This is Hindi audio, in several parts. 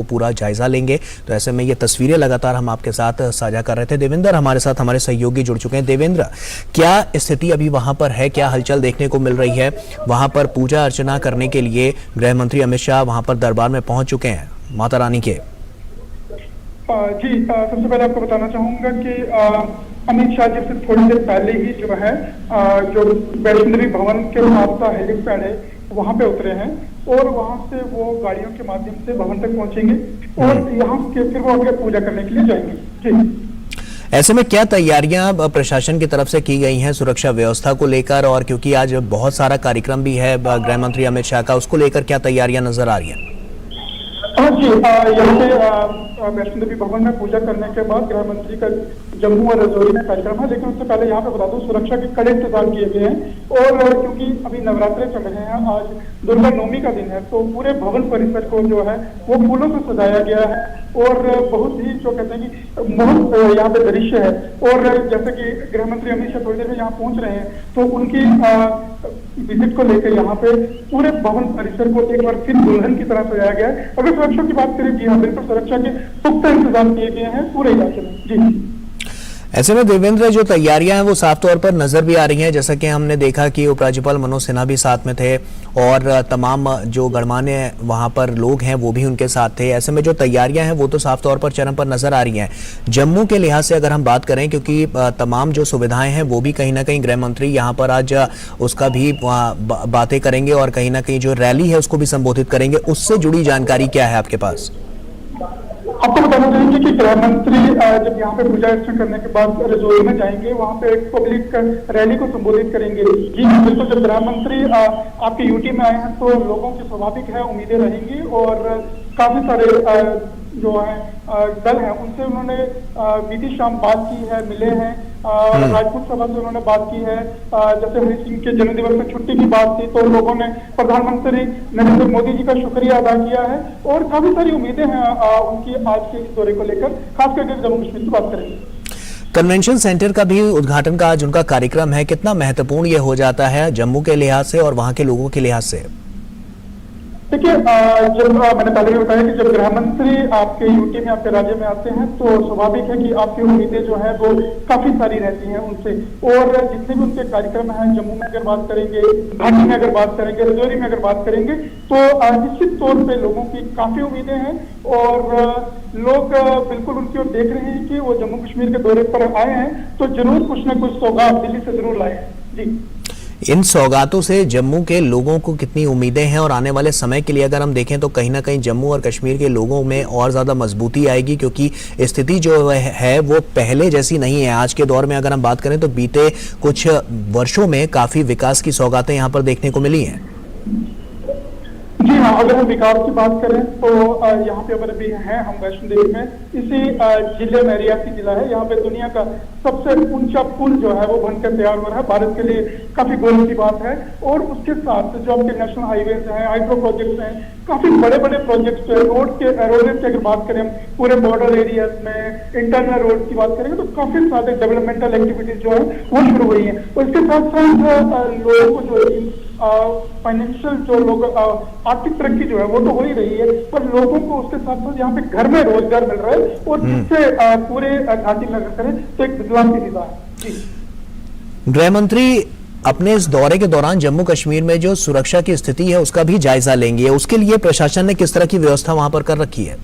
पूरा जायजा लेंगे। तो ऐसे में ये तस्वीरें लगातार हम आपके साथ साझा कर रहे थे। देवेंद्र हमारे साथ हमारे सहयोगी जुड़ चुके हैं। देवेंद्र, क्या स्थिति अभी वहां पर है, क्या हलचल देखने को मिल रही है? वहां पर पूजा अर्चना करने के लिए गृह मंत्री अमित शाह वहां पर दरबार में पहुंच चुके हैं माता रानी के। जी, सबसे पहले आपको बताना चाहूंगा कि अमित शाह जी से थोड़ी देर पहले ही जो है जो वैष्णो देवी भवन के पास हेलीपैड है वहां पे उतरे हैं और वहां से वो गाड़ियों के माध्यम से भवन तक पहुंचेंगे और यहाँ के फिर वो आगे पूजा करने के लिए जाएंगे। जी, ऐसे में क्या तैयारियां प्रशासन की तरफ से की गई हैं सुरक्षा व्यवस्था को लेकर, और क्योंकि आज बहुत सारा कार्यक्रम भी है गृह मंत्री अमित शाह का, उसको लेकर क्या तैयारियां नजर आ रही हैं? जी, यहाँ पे वैष्णो देवी भवन में पूजा करने के बाद गृह मंत्री का जम्मू और राजौरी में कार्यक्रम है, लेकिन उससे पहले यहाँ पे बता दूं सुरक्षा के कड़े इंतजाम किए गए हैं। और क्योंकि अभी नवरात्रे चल रहे हैं, आज दुर्गा नवमी का दिन है, तो पूरे भवन परिसर को जो है वो फूलों से सजाया गया है और बहुत ही जो कहते हैं कि बहुत यहाँ पे दृश्य है। और जैसे कि गृह मंत्री अमित शाह थोड़ी देर में यहाँ पहुंच रहे हैं, तो उनकी विजिट को लेकर यहाँ पे पूरे भवन परिसर को एक बार फिर दुल्हन की तरह सजाया गया है। अगर सुरक्षा की बात करें, जी हाँ, बिल्कुल सुरक्षा के पुख्ता इंतजाम किए गए हैं पूरे इलाके में। जी, ऐसे में देवेंद्र, जो तैयारियां हैं वो साफ तौर पर नजर भी आ रही हैं, जैसा कि हमने देखा कि उपराज्यपाल मनोज सिन्हा भी साथ में थे और तमाम जो गणमान्य वहां पर लोग हैं वो भी उनके साथ थे। ऐसे में जो तैयारियां हैं वो तो साफ तौर पर चरम पर नजर आ रही हैं। जम्मू के लिहाज से अगर हम बात करें, क्योंकि तमाम जो सुविधाएं हैं वो भी कहीं ना कहीं गृह मंत्री यहाँ पर आज उसका भी बातें करेंगे और कहीं ना कहीं जो रैली है उसको भी संबोधित करेंगे, उससे जुड़ी जानकारी क्या है आपके पास? आपको बताना चाहेंगे कि गृह मंत्री जब यहाँ पे पूजा अर्चना करने के बाद रजौरी में जाएंगे, वहाँ पे एक पब्लिक रैली को संबोधित करेंगे। जी बिल्कुल, जब गृह मंत्री आपके यूटी में आए हैं तो लोगों की स्वाभाविक है उम्मीदें रहेंगी और काफी सारे जो है दल हैं उनसे उन्होंने बीती शाम बात की है, मिले हैं। राजपूत सभा से उन्होंने बात की है। जैसे हरि सिंह के जन्मदिवस में छुट्टी की बात थी तो लोगों ने प्रधानमंत्री नरेंद्र मोदी जी का शुक्रिया अदा किया है और काफी सारी उम्मीदें हैं उनकी आज के इस दौरे को लेकर, खास करके जम्मू कश्मीर की बात करेंगे। कन्वेंशन सेंटर का भी उद्घाटन का आज उनका कार्यक्रम है, कितना महत्वपूर्ण ये हो जाता है जम्मू के लिहाज से और वहां के लोगों के लिहाज से? देखिए, जब मैंने पहले भी बताया कि जब गृह मंत्री आपके यूटी में आपके राज्य में आते हैं तो स्वाभाविक है कि आपकी उम्मीदें जो है वो काफी सारी रहती हैं उनसे। और जितने भी उनके कार्यक्रम हैं, जम्मू में अगर बात करेंगे, घाटी में अगर बात करेंगे, रजौरी में अगर बात करेंगे, तो निश्चित तौर पे लोगों की काफी उम्मीदें हैं और लोग बिल्कुल उनकी ओर देख रहे हैं कि वो जम्मू कश्मीर के दौरे पर आए हैं तो जरूर कुछ न कुछ सौगात दिल्ली से जरूर लाए हैं। जी, इन सौगातों से जम्मू के लोगों को कितनी उम्मीदें हैं और आने वाले समय के लिए अगर हम देखें तो कहीं ना कहीं जम्मू और कश्मीर के लोगों में और ज्यादा मजबूती आएगी, क्योंकि स्थिति जो है वो पहले जैसी नहीं है। आज के दौर में अगर हम बात करें तो बीते कुछ वर्षों में काफी विकास की सौगातें यहाँ पर देखने को मिली हैं। जी हाँ, अगर हम विकास की बात करें तो यहाँ पे अभी हैं हम वैष्णो देवी में, इसी जिले में रियासी जिला है, यहाँ पे दुनिया का सबसे ऊंचा पुल जो है वो बनकर तैयार हो रहा है, भारत के लिए काफी गौरव की बात है। और उसके साथ जो आपके नेशनल हाईवेज हैं, हाइड्रो प्रोजेक्ट्स हैं, काफी बड़े बड़े प्रोजेक्ट्स हैं। रोड की अगर बात करें पूरे बॉर्डर एरियाज में इंटरनल रोड की बात करेंगे तो काफी सारे डेवलपमेंटल एक्टिविटीज जो है वो शुरू हुई है। और इसके साथ साथ लोगों को जो फाइनेंशियल जो लोग आर्थिक तरक्की जो है वो तो हो ही रही है, पर लोगों को उसके साथ साथ यहाँ पे घर में रोजगार मिल रहा है और जिससे पूरे घाटी में अगर करें तो एक बदलाव की दिशा है। गृह मंत्री अपने इस दौरे के दौरान जम्मू कश्मीर में जो सुरक्षा की स्थिति है उसका भी जायजा लेंगे, उसके लिए प्रशासन ने किस तरह की व्यवस्था वहां पर कर रखी है?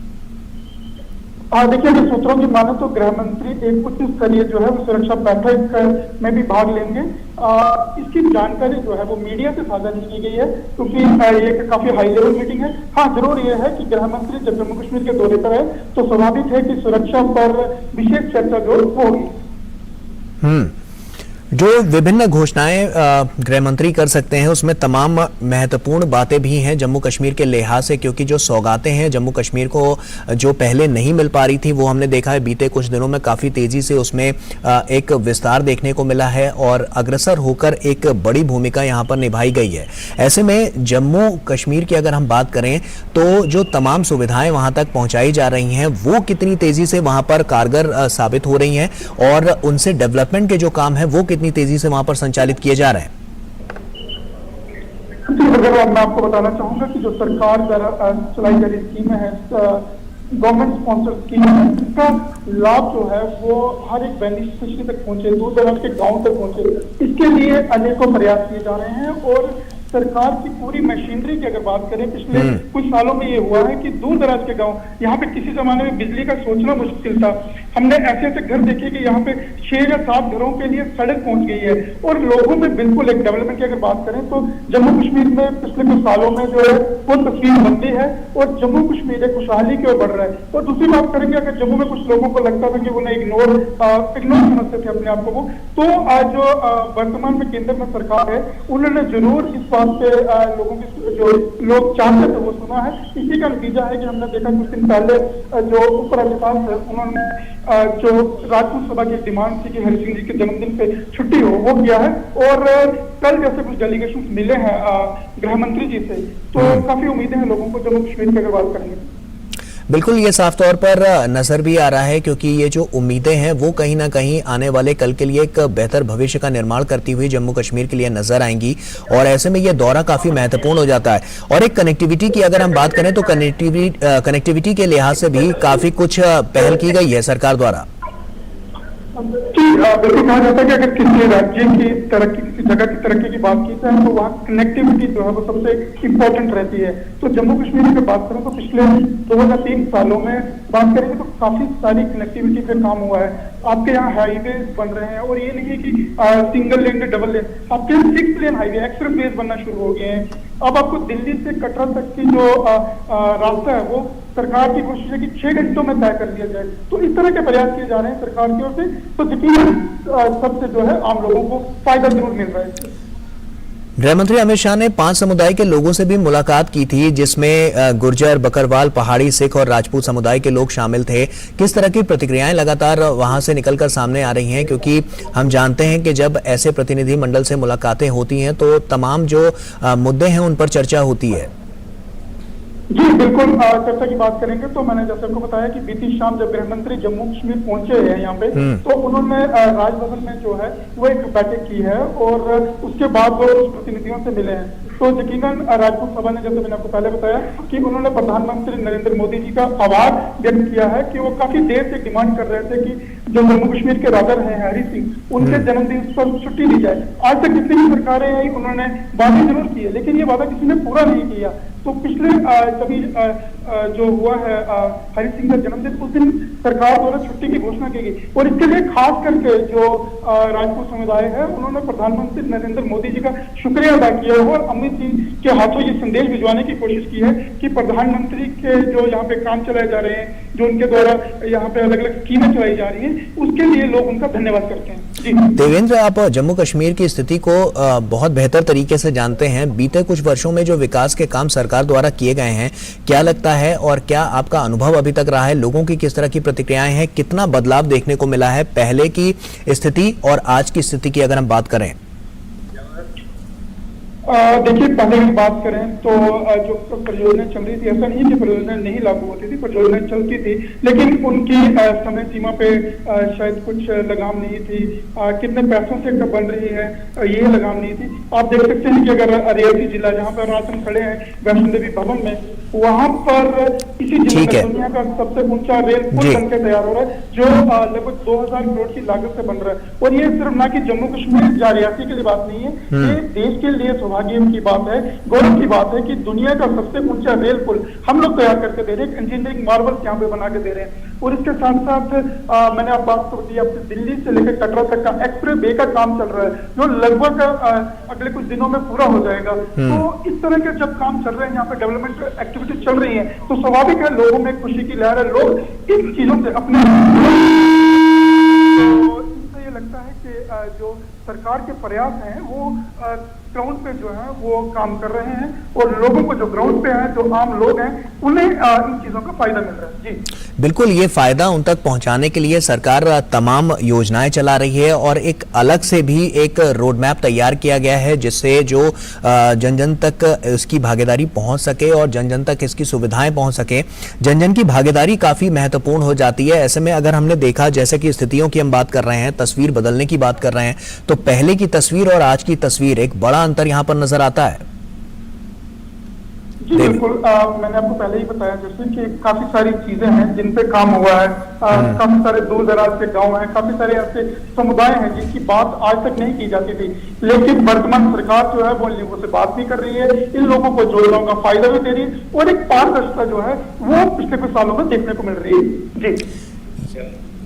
देखिए, अगर सूत्रों की माने तो गृह मंत्री एक उच्च स्तरीय जो है वो सुरक्षा बैठक में भी भाग लेंगे। इसकी जानकारी जो है वो मीडिया से साझा नहीं की गई है क्योंकि ये काफी हाई लेवल मीटिंग है। हाँ, जरूर ये है कि गृह मंत्री जब जम्मू कश्मीर के दौरे पर है तो स्वाभाविक है कि सुरक्षा पर विशेष चर्चा जो होगी। जो विभिन्न घोषणाएं गृह मंत्री कर सकते हैं उसमें तमाम महत्वपूर्ण बातें भी हैं जम्मू कश्मीर के लिहाज से, क्योंकि जो सौगातें हैं जम्मू कश्मीर को जो पहले नहीं मिल पा रही थी वो हमने देखा है बीते कुछ दिनों में काफी तेजी से उसमें एक विस्तार देखने को मिला है और अग्रसर होकर एक बड़ी भूमिका यहां पर निभाई गई है। ऐसे में जम्मू कश्मीर की अगर हम बात करें तो जो तमाम सुविधाएं वहां तक पहुंचाई जा रही हैं वो कितनी तेजी से वहां पर कारगर साबित हो रही हैं और उनसे डेवलपमेंट के जो काम है वो कितनी तेजी से वहां पर संचालित किए जा रहे हैं? अगर मैं आपको बताना चाहूंगा कि जो सरकार द्वारा चलाई जा रही स्कीमें हैं गवर्नमेंट स्पॉन्सर स्कीम है, इसका लाभ जो है वो हर एक बेनिफिशियरी तक पहुंचे, दूर दराज के गांव तक पहुंचे। इसके लिए अनेकों प्रयास किए जा रहे हैं और सरकार की पूरी मशीनरी की अगर बात करें, पिछले कुछ सालों में ये हुआ है कि दूर दराज के गांव, यहाँ पे किसी जमाने में बिजली का सोचना मुश्किल था, हमने ऐसे ऐसे घर देखे कि यहाँ पे 6 या 7 घरों के लिए सड़क पहुंच गई है और लोगों में बिल्कुल एक डेवलपमेंट की अगर बात करें तो जम्मू कश्मीर में पिछले कुछ सालों में जो है वो तस्वीर बनती है और जम्मू कश्मीर एक खुशहाली की ओर बढ़ रहा है। और दूसरी बात करेंगे, अगर जम्मू में कुछ लोगों को लगता था कि उन्हें इग्नोर समझते थे अपने आप को वो, तो आज जो वर्तमान में केंद्र में सरकार है उन्होंने जरूर इस बात पे लोगों की जो लोग चाहते थे वो सुना है। इसी का नतीजा है कि हमने देखा कुछ दिन पहले जो उपराज्यपाल है उन्होंने जो राजपूत सभा की डिमांड थी कि हरि सिंह जी के जन्मदिन पे छुट्टी हो, वो किया है। और कल जैसे कुछ डेलीगेशन मिले हैं गृह मंत्री जी से, तो काफी उम्मीदें हैं लोगों को जम्मू कश्मीर की अगर बात करेंगे। बिल्कुल, ये साफ तौर पर नजर भी आ रहा है क्योंकि ये जो उम्मीदें हैं वो कहीं ना कहीं आने वाले कल के लिए एक बेहतर भविष्य का निर्माण करती हुई जम्मू कश्मीर के लिए नजर आएंगी और ऐसे में ये दौरा काफी महत्वपूर्ण हो जाता है। और एक कनेक्टिविटी की अगर हम बात करें तो कनेक्टिविटी के लिहाज से भी काफी कुछ पहल की गई है सरकार द्वारा। बिल्कुल कहा जाता है कि अगर किसी राज्य की तरक्की, किसी जगह की तरक्की की बात की जाए तो वहाँ कनेक्टिविटी जो है वो सबसे इम्पोर्टेंट रहती है। तो जम्मू कश्मीर की बात करें तो पिछले 2 या 3 सालों में बात करेंगे तो काफी सारी कनेक्टिविटी पे काम हुआ है। आपके यहाँ हाईवे बन रहे हैं और ये नहीं है कि सिंगल लेन डबल लेन, आपके 6 लेन हाईवे एक्सप्रेस वेज बनना शुरू हो गए हैं। अब आपको दिल्ली से कटरा तक की जो रास्ता है वो सरकार की कोशिश है कि 6 घंटों में तय कर दिया जाए। तो इस तरह के प्रयास किए जा रहे हैं सरकार की ओर से, तो यकीनन सबसे जो है आम लोगों को फायदा जरूर मिल रहा है। गृह मंत्री अमित शाह ने 5 समुदाय के लोगों से भी मुलाकात की थी जिसमें गुर्जर, बकरवाल, पहाड़ी, सिख और राजपूत समुदाय के लोग शामिल थे। किस तरह की प्रतिक्रियाएं लगातार वहां से निकलकर सामने आ रही हैं, क्योंकि हम जानते हैं कि जब ऐसे प्रतिनिधि मंडल से मुलाकातें होती हैं तो तमाम जो मुद्दे हैं उन पर चर्चा होती है। जी बिल्कुल, चर्चा की बात करेंगे तो मैंने जैसे आपको बताया कि बीती शाम जब गृह मंत्री जम्मू कश्मीर पहुंचे हैं यहाँ पे, तो उन्होंने राजभवन में जो है वो एक बैठक की है और उसके बाद वो प्रतिनिधियों से मिले हैं। तो यकीनन राजपूत सभा ने, जैसे मैंने आपको पहले बताया कि उन्होंने प्रधानमंत्री नरेंद्र मोदी जी का आभार व्यक्त किया है कि वो काफी देर से डिमांड कर रहे थे कि जो जम्मू कश्मीर के राजा हैं हरि सिंह, उनके जन्मदिन पर छुट्टी दी जाए। आज तक जितनी भी सरकारें आई उन्होंने वादे जरूर किए, लेकिन ये वादा किसी ने पूरा नहीं किया। तो पिछले कभी जो हुआ है हरि सिंह का जन्मदिन, उस दिन सरकार द्वारा छुट्टी की घोषणा की गई और इसके लिए खास करके जो राजपूत समुदाय है उन्होंने प्रधानमंत्री नरेंद्र मोदी जी का शुक्रिया अदा किया और अमित जी के हाथों ये संदेश भिजवाने की कोशिश की है कि प्रधानमंत्री के जो यहाँ पे काम चलाए जा रहे हैं, जो उनके द्वारा यहाँ पे अलग अलग स्कीमें चलाई जा रही हैं, उसके लिए लोग उनका धन्यवाद करते हैं। जी देवेंद्र, आप जम्मू कश्मीर की स्थिति को बहुत बेहतर तरीके से जानते हैं। बीते कुछ वर्षों में जो विकास के काम सरकार द्वारा किए गए हैं, क्या लगता है और क्या आपका अनुभव अभी तक रहा है? लोगों की किस तरह की प्रतिक्रियाएं हैं? कितना बदलाव देखने को मिला है पहले की स्थिति और आज की स्थिति की अगर हम बात करें? देखिए, पहले की बात करें तो जो परियोजना चल रही थी, ऐसा नहीं कि परियोजना नहीं लागू होती थी, परियोजना चलती थी, लेकिन उनकी समय सीमा पे शायद कुछ लगाम नहीं थी। कितने पैसों से कब बन रही है ये लगाम नहीं थी। आप देख सकते हैं कि अगर रियासी जिला जहाँ पर रात हम खड़े हैं वैष्णो देवी भवन में, वहां पर इसी जिले में दुनिया का सबसे ऊंचा रेल पुल बनकर तैयार हो रहा है, जो लगभग 2000 करोड़ की लागत से बन रहा है। और ये सिर्फ ना कि जम्मू कश्मीर या रियासी के लिए बात नहीं है, ये देश के लिए सौभाग्य की बात है, गौरव की बात है कि दुनिया का सबसे ऊंचा रेल पुल हम लोग तैयार करके दे रहे हैं, इंजीनियरिंग मार्वल्स यहाँ पे बना के दे रहे हैं। और इसके साथ साथ मैंने आप बात कर दी, आपसे दिल्ली से लेकर कटरा तक का एक्सप्रेस वे का काम चल रहा है, जो लगभग अगले कुछ दिनों में पूरा हो जाएगा। तो इस तरह के जब काम चल रहे हैं, यहाँ पे डेवलपमेंट एक्टिविटीज चल रही है, तो स्वाभाविक है लोगों में खुशी की लहर है। लोग इन चीजों से अपने ये लगता है कि जो सरकार के प्रयास हैं वो ग्राउंड पे जो है वो काम कर रहे हैं और लोगों को जो ग्राउंड पे हैं, जो आम लोग हैं, उन्हें इन चीजों का फायदा मिल रहा है। जी बिल्कुल, ये फायदा उन तक पहुंचाने के लिए सरकार तमाम योजनाएं चला रही है और एक अलग से भी एक रोड मैप तैयार किया गया है जिससे जो जन जन तक इसकी भागीदारी पहुंच सके और जन जन तक इसकी सुविधाएं पहुंच सके। जन जन की भागीदारी काफी महत्वपूर्ण हो जाती है। ऐसे में अगर हमने देखा, जैसे कि स्थितियों की हम बात कर रहे हैं, तस्वीर बदलने की बात कर रहे हैं, तो पहले की तस्वीर और आज की तस्वीर एक बड़ा अंतर यहां पर नजर आता है। जी बिल्कुल, मैंने आपको पहले ही बताया जैसे कि काफी सारी चीजें हैं जिन पे काम हुआ है। काफी सारे दूर दराज के गांव हैं, काफी सारे ऐसे समुदाय हैं जिनकी बात आज तक नहीं की जाती थी, लेकिन वर्तमान सरकार जो है वो इन लोगों से बात भी कर रही है, इन लोगों को योजनाओं का फायदा भी दे रही है और एक पारदर्शिता जो है वो पिछले कुछ सालों में देखने को मिल रही है। जी,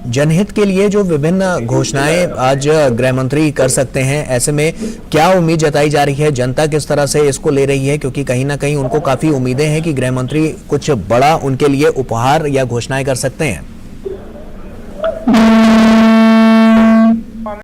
जनहित के लिए जो विभिन्न घोषणाएं आज गृह मंत्री कर सकते हैं, ऐसे में क्या उम्मीद जताई जा रही है, जनता किस तरह से इसको ले रही है? क्योंकि कहीं ना कहीं उनको काफी उम्मीदें हैं कि गृह मंत्री कुछ बड़ा उनके लिए उपहार या घोषणाएं कर सकते हैं।